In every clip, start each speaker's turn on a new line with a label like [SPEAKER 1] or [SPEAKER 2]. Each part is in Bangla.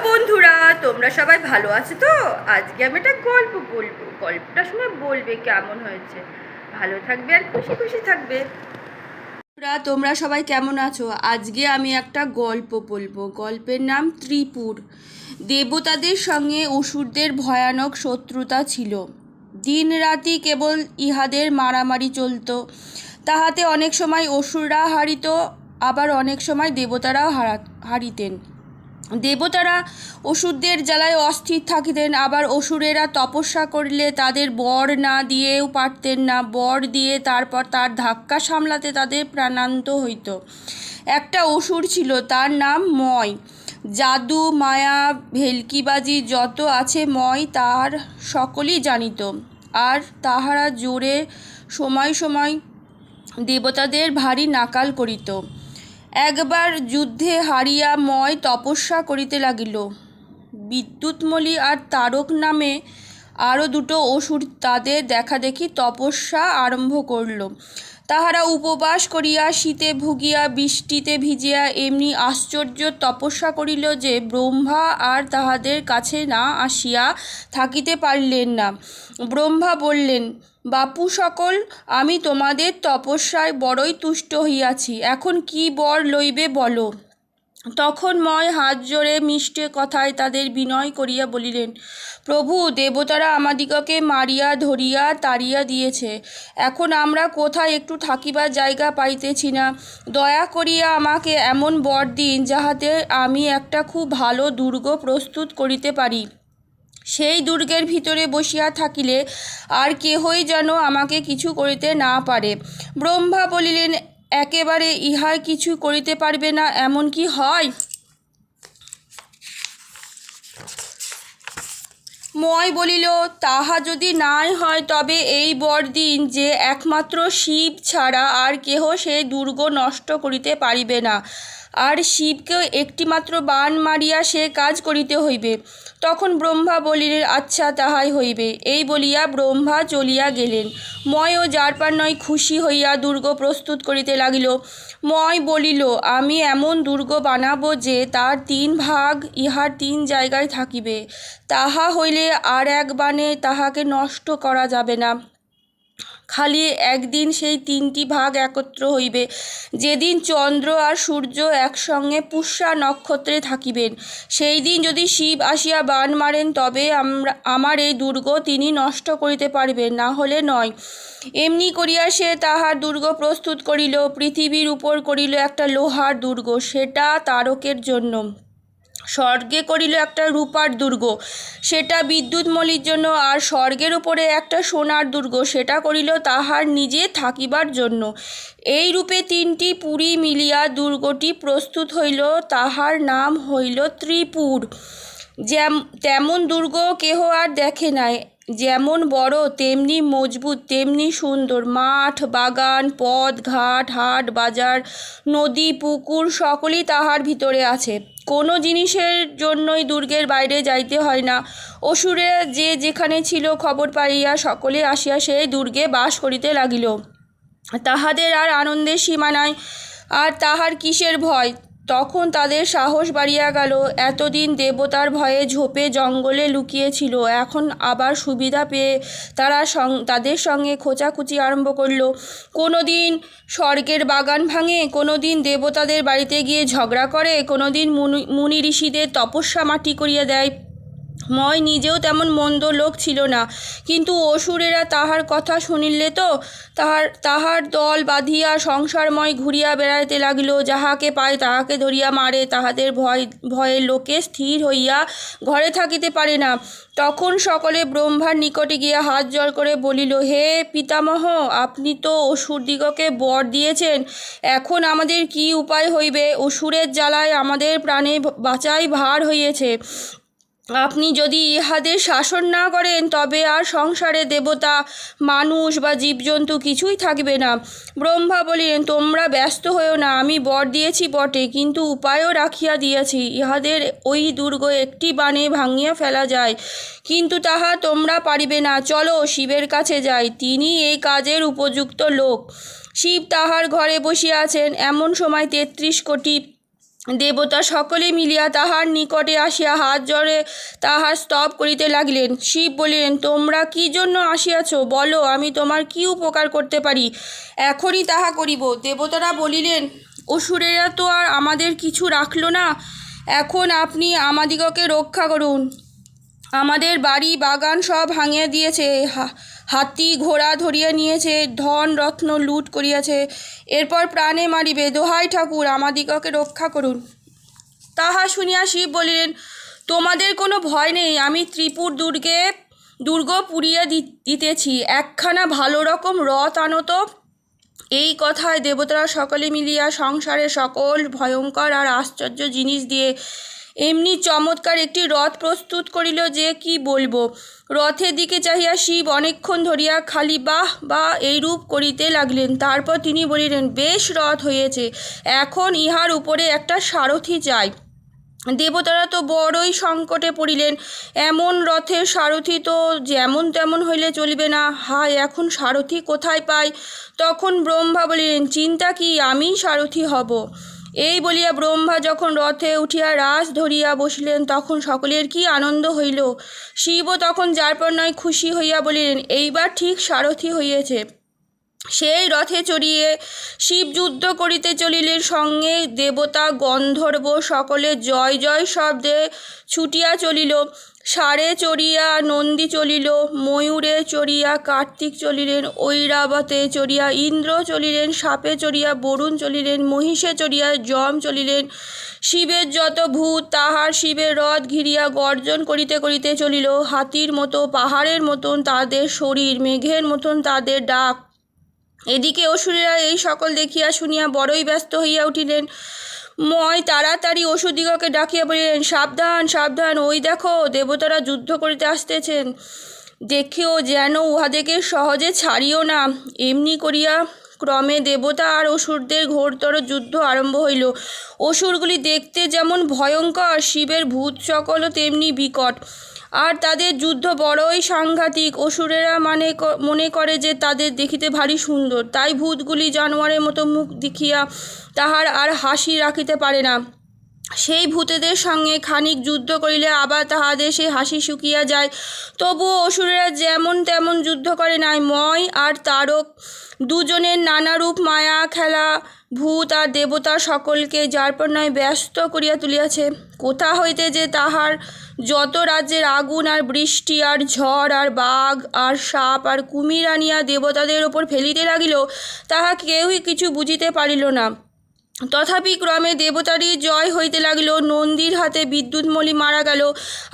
[SPEAKER 1] বন্ধুরা, তোমরা সবাই ভালো আছো তো? আজকে আমি একটা গল্প বলবো, গল্পটা শুনে বলবে কেমন হয়েছে। ভালো থাকবে আর খুশি খুশি থাকবে। তোমরা সবাই কেমন আছো? আজকে আমি একটা গল্প বলবো। গল্পের নাম ত্রিপুর। দেবতাদের সঙ্গে অসুরদের ভয়ানক শত্রুতা ছিল। দিন রাতি কেবল ইহাদের মারামারি চলত। তাহাতে অনেক সময় অসুররা হারিত, আবার অনেক সময় দেবতারাও হারিতেন। দেবতারা অসুরদের জ্বালায় অস্থির থাকিতেন, আবার অসুরেরা তপস্যা করিলে তাদের বর না দিয়েও পারতেন না। বর দিয়ে তারপর তার ধাক্কা সামলাতে তাদের প্রাণান্ত হইত। একটা অসুর ছিল, তার নাম ময়। জাদু, মায়া, ভেলকিবাজি যত আছে ময় তার সকলই জানিত, আর তাহারা জোরে সময় সময় দেবতাদের ভারী নাকাল করিত। একবার যুদ্ধে হারিয়া ময় তপস্যা করিতে লাগিল। বিদ্যুৎমলি আর তারক নামে আরও দুটো অসুর তাদের দেখাদেখি তপস্যা আরম্ভ করল। তাহারা উপবাস করিয়া, শীতে ভুগিয়া, বৃষ্টিতে ভিজিয়া এমনি আশ্চর্য তপস্যা করিল যে ব্রহ্মা আর তাহাদের কাছে না আসিয়া থাকিতে পারিলেন না। ব্রহ্মা বললেন, বাপু সকল, আমি তোমাদের তপস্যায় বড়ই তুষ্ট হইয়াছি, এখন কি বর লইবে বলো। তখন ময় হাত জোড়ে মিষ্টে কথায় তাদের বিনয় করিয়া বলিলেন, প্রভু, দেবতারা আমাদিগকে মারিয়া ধরিয়া তাড়িয়া দিয়েছে। এখন আমরা কোথায় একটু থাকিবার জায়গা পাইতেছি না। দয়া করিয়া আমাকে এমন বর দিন যাহাতে আমি একটা খুব ভালো দুর্গ প্রস্তুত করিতে পারি। সেই দুর্গের ভিতরে বসিয়া থাকিলে আর কেহই যেন আমাকে কিছু করিতে না পারে। ব্রহ্মা বলিলেন, একেবারে ইহার কিছু করিতে পারবে না এমন কি হয়? ময় বলিল, তাহা যদি নাই হয় তবে এই বর দিন যে একমাত্র শিব ছাড়া আর কেহ সেই দুর্গ নষ্ট করিতে পারিবে না, আর শিবকে একটিমাত্র বাণ মারিয়া সে কাজ করিতে হইবে। তখন ব্রহ্মা বলিলেন, আচ্ছা, তাহাই হইবে। এই বলিয়া ব্রহ্মা চলিয়া গেলেন। ময় ও যারপার নয় খুশি হইয়া দুর্গ প্রস্তুত করিতে লাগিল। ময় বলিল, আমি এমন দুর্গ বানাবো যে তার 3 ভাগ ইহার 3 জায়গায় থাকিবে। তাহা হইলে আর এক বাণে তাহাকে নষ্ট করা যাবে না। খালি একদিন সেই 3টি ভাগ একত্র হইবে, যেদিন চন্দ্র আর সূর্য একসঙ্গে পুষ্যা নক্ষত্রে থাকিবেন। সেই দিন যদি শিব আসিয়া বাণ মারেন তবে আমার এই দুর্গ তিনি নষ্ট করিতে পারিবেন, না হলে নয়। এমনি করিয়া সে তাহার দুর্গ প্রস্তুত করিল। পৃথিবীর উপর করিল একটা লোহার দুর্গ, সেটা তারকের জন্য। স্বর্গে করিল একটা রূপার দুর্গ, সেটা বিদ্যুৎমলির জন্য। আর স্বর্গের উপরে একটা সোনার দুর্গ, সেটা করিল তাহার নিজে থাকিবার জন্য। এই রূপে 3টি পুরী মিলিয়া দুর্গটি প্রস্তুত হইল। তাহার নাম হইল ত্রিপুর। তেমন দুর্গ কেহ আর দেখে নাই। যেমন বড়, তেমনি মজবুত, তেমনি সুন্দর। মাঠ, বাগান, পথ, ঘাট, হাট, বাজার, নদী, পুকুর সকলই তাহার ভিতরে আছে। কোনো জিনিসের জন্যই দুর্গের বাইরে যাইতে হয় না। অসুরেরা যে যেখানে ছিল খবর পাইয়া সকলে আসিয়া সেই দুর্গে বাস করিতে লাগিল। তাহাদের আর আনন্দের সীমা নাই, আর তাহার কিসের ভয়? তখন তাদের সাহস বাড়িয়া গেল। এতদিন দেবতার ভয়ে ঝোপে জঙ্গলে লুকিয়েছিল, এখন আবার সুবিধা পেয়ে তারা তাদের সঙ্গে খোঁচাখুচি আরম্ভ করল। কোনো দিন স্বর্গের বাগান ভাঙে, কোনো দিন দেবতাদের বাড়িতে গিয়ে ঝগড়া করে, কোনো দিন মুনি ঋষিদের তপস্যা মাটি করিয়া দেয়। ময় নিজেও তেমন মন্দ লোক ছিল না, কিন্তু অসুরেরা তাহার কথা শুনিলে তো তাহার দল বাঁধিয়া সংসারময় ঘুরিয়া বেড়াইতে লাগিল। যাহাকে পায় তাহাকে ধরিয়া মারে। তাহাদের ভয়ে লোকে স্থির হইয়া ঘরে থাকিতে পারে না। তখন সকলে ব্রহ্মার নিকটে গিয়া হাত জোড় করে বলিল, হে পিতামহ, আপনি তো অসুরদিগকে বর দিয়েছেন, এখন আমাদের কি উপায় হইবে? অসুরের জ্বালায় আমাদের প্রাণে বাঁচাই ভার হইয়াছে। আপনি যদি ইহাদের শাসন না করেন তবে আর সংসারে দেবতা, মানুষ বা জীবজন্তু কিছুই থাকবে না। ব্রহ্মা বলিলেন, তোমরা ব্যস্ত হইও না। আমি বর দিয়েছি বটে, কিন্তু উপায়ও রাখিয়া দিয়েছি। ইহাদের ওই দুর্গ একটি বাণে ভাঙিয়া ফেলা যায়, কিন্তু তাহা তোমরা পারিবে না। চলো শিবের কাছে যাই, তিনি এই কাজের উপযুক্ত লোক। শিব তাহার ঘরে বসিয়া আছেন। এমন সময় 33 কোটি দেবতা সকলে মিলিয়া তাহার নিকটে আসিয়া হাত জড়ে তাহার স্তব করিতে লাগিলেন। শিব বলিলেন, তোমরা কি জন্য আসিয়াছ, বলো, আমি তোমার কি উপকার করতে পারি, এখনই তাহা করিব। দেবতারা বলিলেন, অসুরেরা তো আর আমাদের কিছু রাখল না, এখন আপনি আমাদিগকে রক্ষা করুন। আমাদের বাড়ি বাগান সব ভাঙিয়া দিয়েছে, হাতি ঘোড়া ধরিয়া নিয়েছে, ধন রত্ন লুট করিয়াছে, এরপর প্রাণে মারিবে। দোহাই ঠাকুর, আমাদিগকে রক্ষা করুন। তাহা শুনিয়া শিব বলিলেন, তোমাদের কোনো ভয় নেই, আমি ত্রিপুর দুর্গ পুড়িয়া দিতেছি, একখানা ভালো রকম রথ আনো তো। এই কথায় দেবতারা সকলে মিলিয়া সংসারে সকল ভয়ঙ্কর আর আশ্চর্য জিনিস দিয়ে এমনি চমৎকার একটি রথ প্রস্তুত করিল যে কি বলবো। রথের দিকে চাহিয়া শিব অনেকক্ষণ ধরিয়া খালি বাহ বা এইরূপ করিতে লাগলেন। তারপর তিনি বলিলেন, বেশ রথ হয়েছে, এখন ইহার উপরে একটা সারথি চাই। দেবতারা তো বড়ই সংকটে পড়িলেন, এমন রথের সারথি তো যেমন তেমন হইলে চলিবে না, হায় এখন সারথি কোথায় পাই। তখন ব্রহ্মা বলিলেন, চিন্তা কি, আমিই সারথি হব। এই বলিয়া ব্রহ্মা যখন রথে উঠিয়া রাস ধরিয়া বসিলেন, তখন সকলের কি আনন্দ হইল। শিবও তখন যারপর নয় খুশি হইয়া বলিলেন, এইবার ঠিক সারথি হইয়াছে। সেই রথে চড়িয়ে শিব যুদ্ধ করিতে চলিলেন। সঙ্গে দেবতা গন্ধর্ব সকলে জয় জয় শব্দে ছুটিয়া চলিল। ষাঁড়ে চড়িয়া নন্দী চলিল, ময়ূরে চড়িয়া কার্তিক চলিলেন, ঐরাবতে চড়িয়া ইন্দ্র চলিলেন, সাপে চড়িয়া বরুণ চলিলেন, মহিষে চড়িয়া যম চলিলেন। শিবের যত ভূত তাহার শিবের রথ ঘিরিয়া গর্জন করিতে করিতে চলিল। হাতির মতো পাহাড়ের মতন তাদের শরীর, মেঘের মতন তাদের ডাক। এদিকে অসুরেরা এই সকল দেখিয়া শুনিয়া বড়ই ব্যস্ত হইয়া উঠিলেন। ময় তাড়াতাড়ি অসুরদিগকে ডাকিয়া বলিলেন, সাবধান সাবধান, ওই দেখো দেবতারা যুদ্ধ করিতে আসতেছেন, দেখিও যেন উহাদেরকে সহজে ছাড়িও না। এমনি করিয়া ক্রমে দেবতা আর অসুরদের ঘোরতর যুদ্ধ আরম্ভ হইল। অসুরগুলি দেখতে যেমন ভয়ঙ্কর, শিবের ভূত সকলও তেমনি বিকট, আর তাদের যুদ্ধ বড়ই সাংঘাতিক। অসুরেরা মনে করে যে তাদের দেখিতে ভারী সুন্দর, তাই ভূতগুলি জানোয়ারের মতো মুখ দেখিয়া তাহার আর হাসি রাখিতে পারে না। সেই ভূতেদের সঙ্গে খানিক যুদ্ধ করিলে আবার তাহাদের সেই হাসি শুকিয়া যায়। তবুও অসুরেরা যেমন তেমন যুদ্ধ করে নাই। ময় আর তারক দুজনের নানারূপ মায়া খেলা ভূত আর দেবতা সকলকে যারপর নয় ব্যস্ত করিয়া তুলিয়াছে। কোথা হইতে যে তাহার যত রাজ্যের আগুন আর বৃষ্টি আর ঝড় আর বাঘ আর সাপ আর কুমির আনিয়া দেবতাদের ওপর ফেলিতে লাগিল, তাহা কেউই কিছু বুঝিতে পারিল না। তথাপি ক্রমে দেবতারই জয় হইতে লাগিল। নন্দীর হাতে বিদ্যুৎমলি মারা গেল,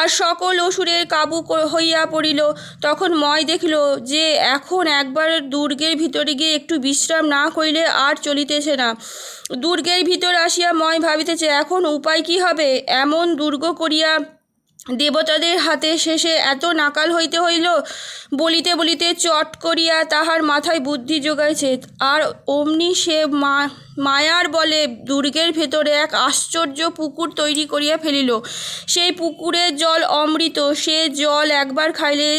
[SPEAKER 1] আর সকল অসুরের কাবু হইয়া পড়িল। তখন ময় দেখিল যে এখন একবার দুর্গের ভিতরে গিয়ে একটু বিশ্রাম না করিলে আর চলিতেছে না। দুর্গের ভিতর আসিয়া ময় ভাবিতেছে, এখন উপায় কি হবে। এমন দুর্গ করিয়া দেবতাদের হাতে শেষে এত নাকাল হইতে হইল। বলিতে বলিতে চট করিয়া তাহার মাথায় বুদ্ধি জোগাইছে, আর অমনি সে মায়ার বলে দুর্গের ভেতরে এক আশ্চর্য পুকুর তৈরি করিয়া ফেলিল। সেই পুকুরের জল অমৃত, সে জল একবার খাইলে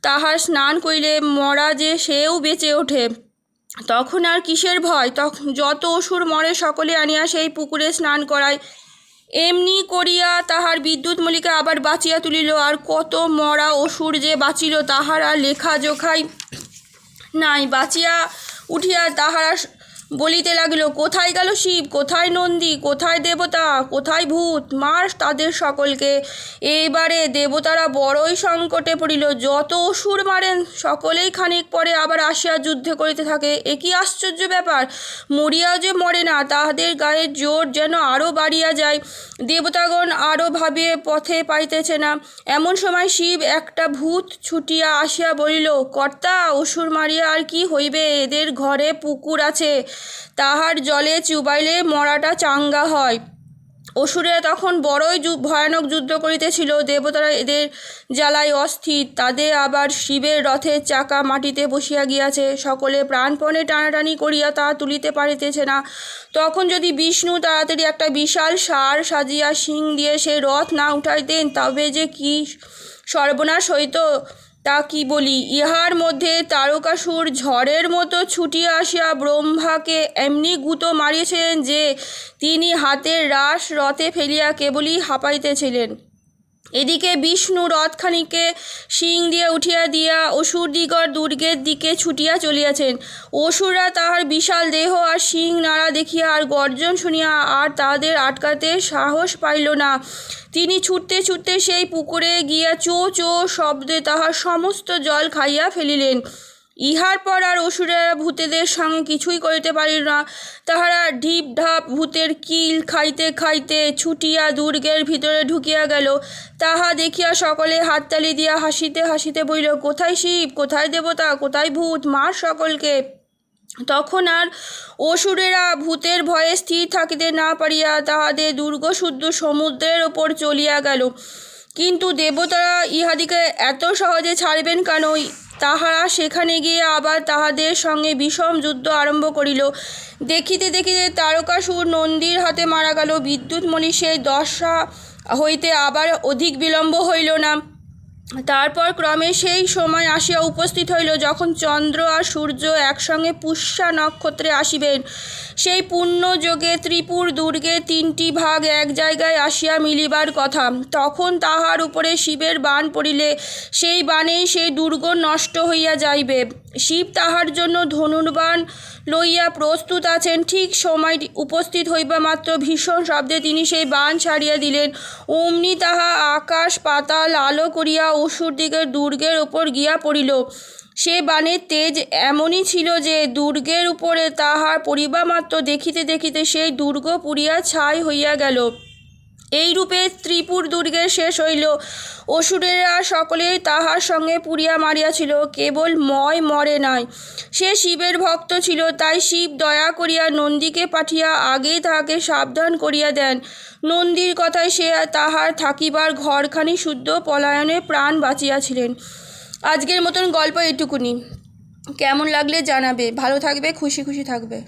[SPEAKER 1] তাহার স্নান করিলে মরা যে সেও বেঁচে ওঠে। তখন আর কিসের ভয়, যত অসুর মরে সকলে আনিয়া সেই পুকুরে স্নান করায়। এমনি করিয়া তাহার বিদ্যুৎমলিকা আবার বাঁচিয়া তুলিল। আর কত মরা অসুর যে বাঁচিল তাহার আর লেখা জোখাই নাই। বাঁচিয়া উঠিয়া তাহারা বলিতে লাগিল, কোথায় গেল শিব, কোথায় নন্দী, কোথায় দেবতা, কোথায় ভূত, মার তাদের সকলকে। এইবারে দেবতারা বড়ই সংকটে পড়িল। যত অসুর মারেন সকলেই খানিক পরে আবার আসিয়া যুদ্ধ করিতে থাকে। এ কি আশ্চর্য ব্যাপার, মরিয়াও যে মরে না, তাহাদের গায়ের জোর যেন আরও বাড়িয়া যায়। দেবতাগণ আরও ভাবিয়ে পথে পাইতেছে না। এমন সময় শিব একটা ভূত ছুটিয়া আসিয়া বলিল, কর্তা, অসুর মারিয়া আর কি হইবে, এদের ঘরে পুকুর আছে, তাহার জলে চুবাইলে মরাটা চাঙ্গা হয়। অসুরেরা তখন বড়ই ভয়ানক যুদ্ধ করিতেছিল। দেবতারা এদের জ্বালায় অস্থির, তাদের আবার শিবের রথের চাকা মাটিতে বসিয়া গিয়াছে। সকলে প্রাণপণে টানাটানি করিয়া তাহা তুলিতে পারিতেছে না। তখন যদি বিষ্ণু তাড়াতাড়ি একটা বিশাল ষাঁড় সাজিয়া শিং দিয়ে সেই রথ না উঠাইতেন, তবে যে কি সর্বনাশ হইত। তা কি বলি, ইহার মধ্যে তারকাসুর ঝড়ের মতো ছুটিয়া আসিয়া ব্রহ্মাকে এমনি গুঁতো মারিয়েছিলেন যে তিনি হাতের রাশ রথে ফেলিয়া কেবলই হাঁপাইতেছিলেন। এদিকে বিষ্ণু রথখানিকে শিং দিয়ে উঠিয়া দিয়া অসুরদিগর দুর্গের দিকে ছুটিয়া চলিয়াছেন। অসুররা তাহার বিশাল দেহ আর শিং নাড়া দেখিয়া আর গর্জন শুনিয়া আর তাদের আটকাতে সাহস পাইল না। তিনি ছুটতে ছুটতে সেই পুকুরে গিয়া চো চো শব্দে তাহার সমস্ত জল খাইয়া ফেলিলেন। ইহার পর আর অসুরেরা ভূতেদের সঙ্গে কিছুই করিতে পারিল না। তাহারা ঢিপ ঢাপ ভূতের কিল খাইতে খাইতে ছুটিয়া দুর্গের ভিতরে ঢুকিয়া গেল। তাহা দেখিয়া সকলে হাততালি দিয়া হাসিতে হাসিতে বলিল, কোথায় শিব, কোথায় দেবতা, কোথায় ভূত, মার সকলকে। তখন আর অসুরেরা ভূতের ভয়ে স্থির থাকিতে না পারিয়া তাহাদের দুর্গশুদ্ধ সমুদ্রের ওপর চলিয়া গেল। কিন্তু দেবতারা ইহাদিকে এত সহজে ছাড়বেন কেন? তাহারা সেখানে গিয়ে আবার তাহাদের সঙ্গে বিষম যুদ্ধ আরম্ভ করিল। দেখিতে দেখিতে তারকাসুর নন্দীর হাতে মারা গেল। বিদ্যুৎমণি সেই দশা হইতে আবার অধিক বিলম্ব হইল না। তারপর ক্রমে সেই সময় আসিয়া উপস্থিত হইল যখন চন্দ্র আর সূর্য একসঙ্গে পুষ্যা নক্ষত্রে আসিবেন। সেই পূর্ণযোগে ত্রিপুর দুর্গের 3টি ভাগ এক জায়গায় আসিয়া মিলিবার কথা। তখন তাহার উপরে শিবের বাণ পড়িলে সেই বাণেই সেই দুর্গ নষ্ট হইয়া যাইবে। শিব তাহার জন্য ধনুর্বাণ লইয়া প্রস্তুত আছেন। ঠিক সময় উপস্থিত হইবা মাত্র ভীষণ শব্দে তিনি সেই বাণ ছাড়িয়া দিলেন। অমনি তাহা আকাশ পাতাল আলো করিয়া অসুরদিগের দুর্গের ওপর গিয়া পড়িল। সে বাণের তেজ এমনই ছিল যে দুর্গের উপরে তাহার পড়িবা মাত্র দেখিতে দেখিতে সেই দুর্গ পুড়িয়া ছাই হইয়া গেল। এইরূপে ত্রিপুর দুর্গের শেষ হইল। অসুরেরা সকলেই তাহার সঙ্গে পুড়িয়া মারিয়াছিল, কেবল ময় মরে নাই। সে শিবের ভক্ত ছিল, তাই শিব দয়া করিয়া নন্দীকে পাঠিয়া আগেই তাহাকে সাবধান করিয়া দেন। নন্দীর কথায় সে তাহার থাকিবার ঘরখানি শুদ্ধ পলায়নে প্রাণ বাঁচিয়াছিলেন। আজকের মতন গল্প এটুকুনি। কেমন লাগলে জানাবে। ভালো থাকবে, খুশি খুশি থাকবে।